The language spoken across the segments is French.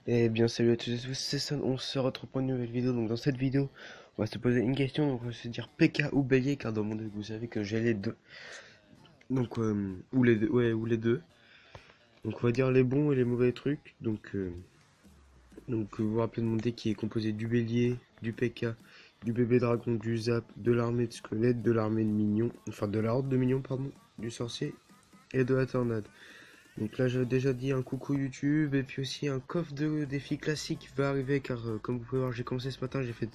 Eh bien salut à tous et tous, c'est Son, on se retrouve pour une nouvelle vidéo. Donc dans cette vidéo, on va se poser une question, donc on va se dire PK ou Bélier, car dans mon deck vous savez que j'ai les deux. Donc ou les deux, ouais, ou les deux. Donc on va dire les bons et les mauvais trucs. Donc vous vous rappelez de mon deck qui est composé du Bélier, du PK, du bébé dragon, du Zap, de l'armée de squelettes, de l'armée de minions, enfin de la horde de minions pardon, du sorcier et de la tornade. Donc là, j'avais déjà dit un coucou YouTube et puis aussi un coffre de défis classique va arriver car comme vous pouvez voir, j'ai commencé ce matin, j'ai fait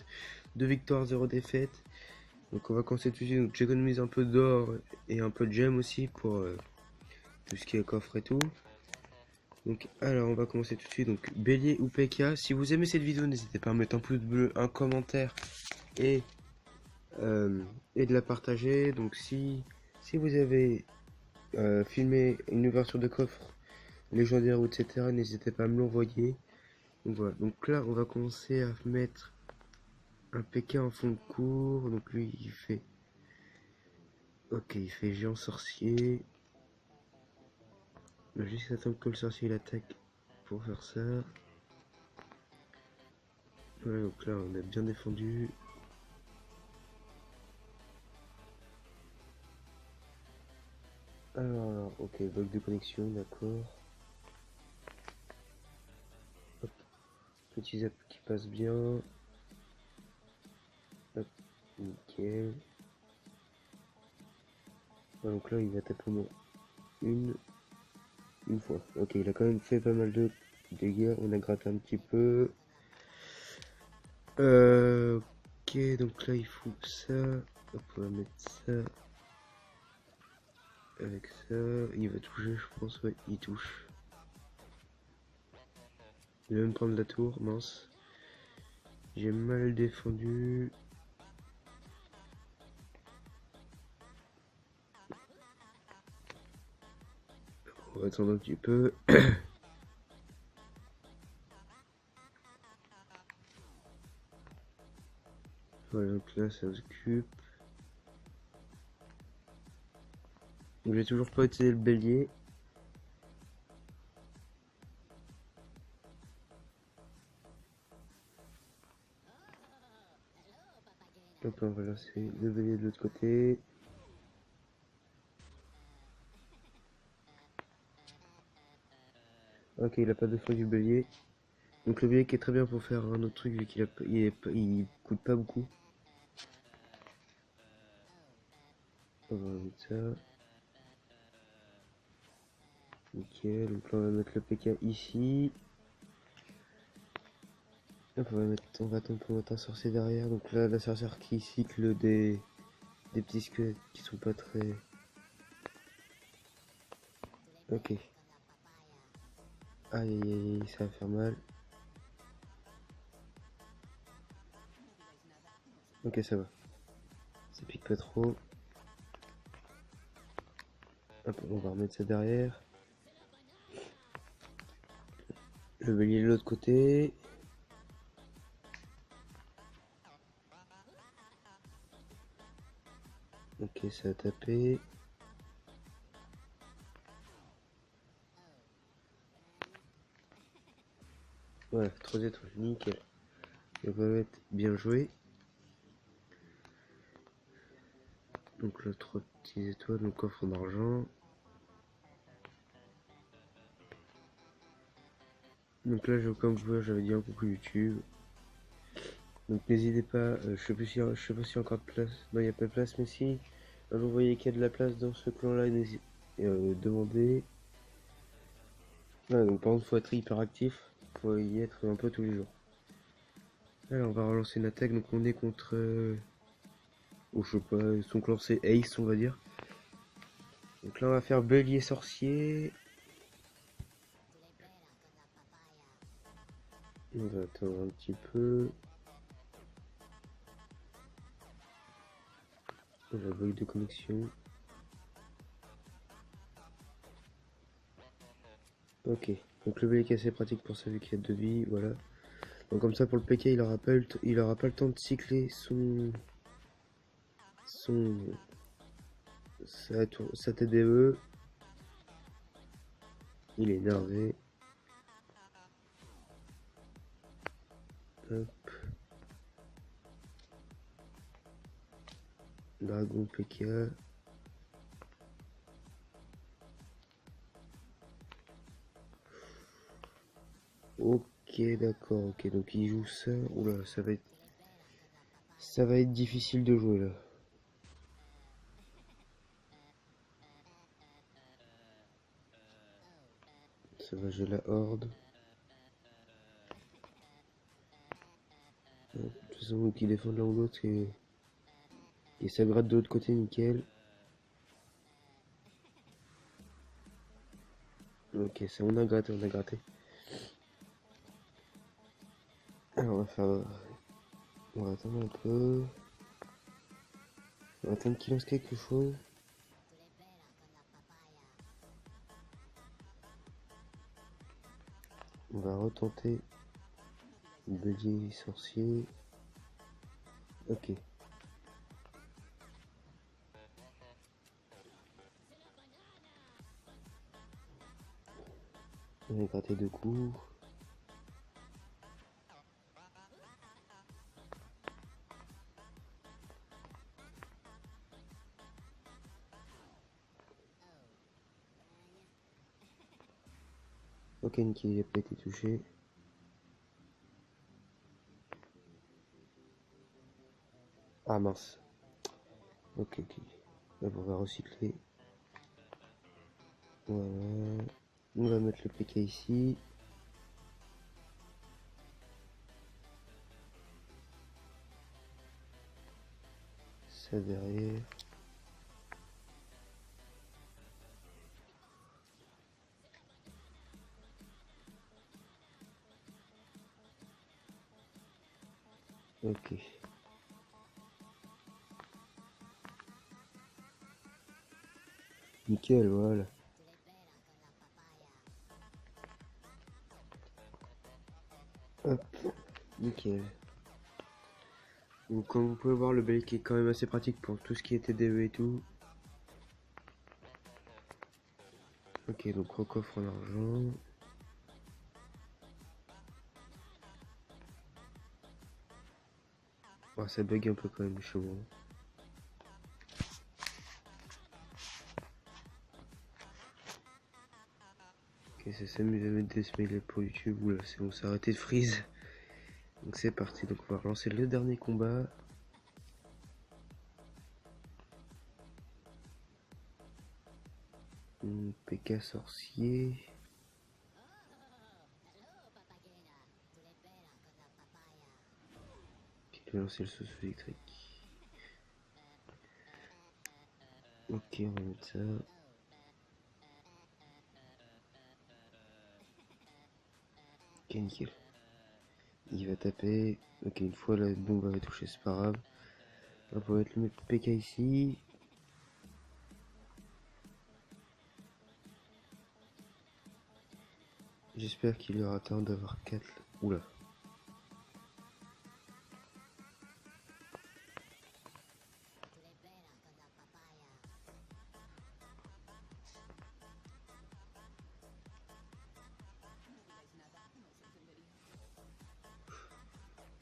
2 victoires, 0 défaite. Donc on va commencer tout de suite. Donc j'économise un peu d'or et un peu de gemmes aussi pour tout ce qui est coffre et tout. Donc alors on va commencer tout de suite. Donc Bélier ou PK. Si vous aimez cette vidéo, n'hésitez pas à mettre un pouce bleu, un commentaire et, euh, et de la partager. Donc si vous avez filmé une ouverture de coffre légendaire ou etc. N'hésitez pas à me l'envoyer. Donc voilà, donc là on va commencer à mettre un PK en fond de cours. Donc lui il fait. Ok, il fait géant sorcier. On va juste attendre que le sorcier il attaque pour faire ça. Voilà, donc là on a bien défendu. Alors, ok, bug de connexion, d'accord. Hop, petit zap qui passe bien. Hop, nickel. Voilà, donc là il va taper au moins une, une fois. Ok, il a quand même fait pas mal de dégâts. On a gratté un petit peu. Ok, donc là il faut ça. Hop, on va mettre ça avec ça. Il va toucher, je pense. Ouais, il touche. Il va même prendre la tour, mince. J'ai mal défendu. On va attendre un petit peu. Voilà, donc là ça s'occupe. Donc j'ai toujours pas utilisé le bélier. Hop, on va lancer le bélier de l'autre côté. Ok, il a pas défendu le bélier. Donc le bélier qui est très bien pour faire un autre truc vu il coûte pas beaucoup. On va mettre ça. Nickel, donc là on va mettre le PK ici. Hop, on va attendre pour mettre un sorcier derrière. Donc là la sorcière qui cycle des petits squelettes qui sont pas très. Ok. Aïe aïe aïe, ça va faire mal. Ok, ça va. Ça pique pas trop. Hop, on va remettre ça derrière. Le bélier de l'autre côté. Ok, ça a tapé. Voilà, 3 étoiles, nickel. Donc on va mettre bien joué. Donc là, 3 petites étoiles, donc coffre d'argent. Donc là, comme vous voyez, j'avais dit un coucou YouTube. Donc n'hésitez pas, je sais pas s'il y a encore de place. Non, il n'y a pas de place, mais si vous voyez qu'il y a de la place dans ce clan-là, n'hésitez demandez. Voilà, donc par contre, faut être hyper actif. Faut y être un peu tous les jours. Alors, on va relancer une attaque. Donc on est contre, oh, je sais pas, son clan c'est Ace, on va dire. Donc là, on va faire bélier sorcier. On va attendre un petit peu. La bug de connexion. Ok, donc le BK c'est pratique pour ça vu qu'il y a 2 vies, voilà. Donc comme ça pour le PK il aura pas le temps de cycler son sa TDE. Il est énervé. Hop. Dragon PK. Ok, d'accord, ok, donc il joue ça. Oula, ça va être difficile de jouer là. Ça va, j'ai la horde. De toute façon, qui défend l'un ou l'autre et ça gratte de l'autre côté, nickel. Ok, ça on a gratté, on a gratté. Alors on va attendre un peu. On va attendre qu'il lance quelque chose. On va retenter. Bélier sorcier. Ok. On a gratté deux coups. Ok, nickel, il n'a pas été touché. Ah mince. Ok, ok. Là, on va recycler. Voilà. On va mettre le PK ici. Ça derrière. Ok. Nickel, voilà. Hop, nickel. Donc comme vous pouvez voir, le Bellic est quand même assez pratique pour tout ce qui est TDE et tout. Ok, donc recoffre l'argent. Oh, ça bug un peu quand même chez moi. Ok, ça s'amuse à mettre des smileys pour YouTube. Oula, c'est bon, ça a arrêté de freeze. Donc c'est parti, donc on va relancer le dernier combat. PK sorcier. Je vais lancer le saut électrique. Ok, on va mettre ça. Ok, nickel. Il va taper. Ok, une fois la bombe va toucher, c'est pas grave. On va mettre le PK ici. J'espère qu'il aura temps d'avoir 4. Oula.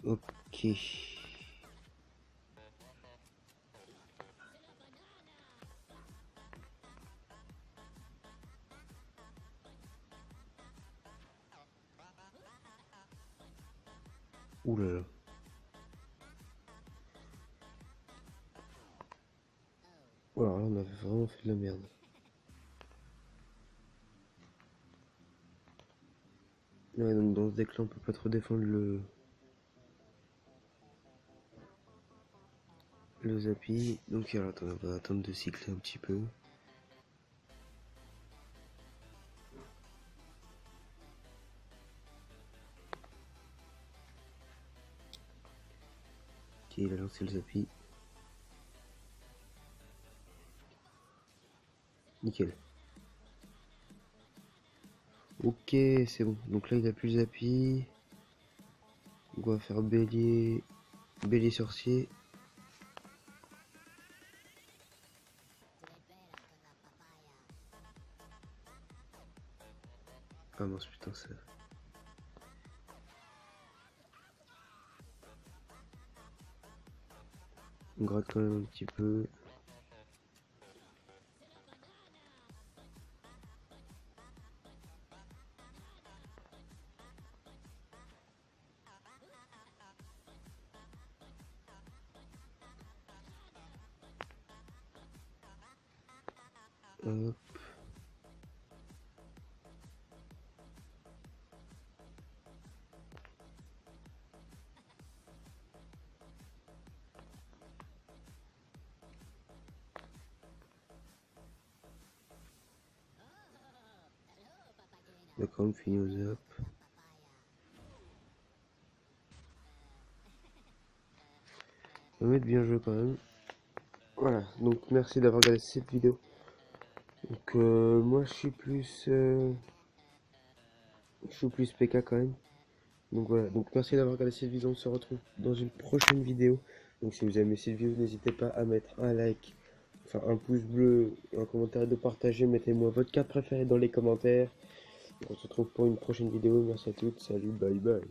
Ok. Oulala. Alors là, on a vraiment fait de la merde. Ouais, donc dans ce deck là, on peut pas trop défendre le Zappi. Donc alors, attends, on va attendre de cycler un petit peu. Ok, il a lancé le Zappi. Nickel. Ok, c'est bon. Donc là, il a plus le Zappi. Donc on va faire bélier sorcier. Ah mince, putain, ça. On gratte quand même un petit peu. Hop. D'accord, on finit aux up. On va être bien joué quand même. Voilà, donc merci d'avoir regardé cette vidéo. Donc moi je suis plus PK quand même. Donc voilà, donc merci d'avoir regardé cette vidéo, on se retrouve dans une prochaine vidéo. Donc si vous avez aimé cette vidéo, n'hésitez pas à mettre un like, enfin un pouce bleu, et un commentaire et de partager. Mettez-moi votre carte préférée dans les commentaires. On se retrouve pour une prochaine vidéo, merci à toutes, salut, bye bye.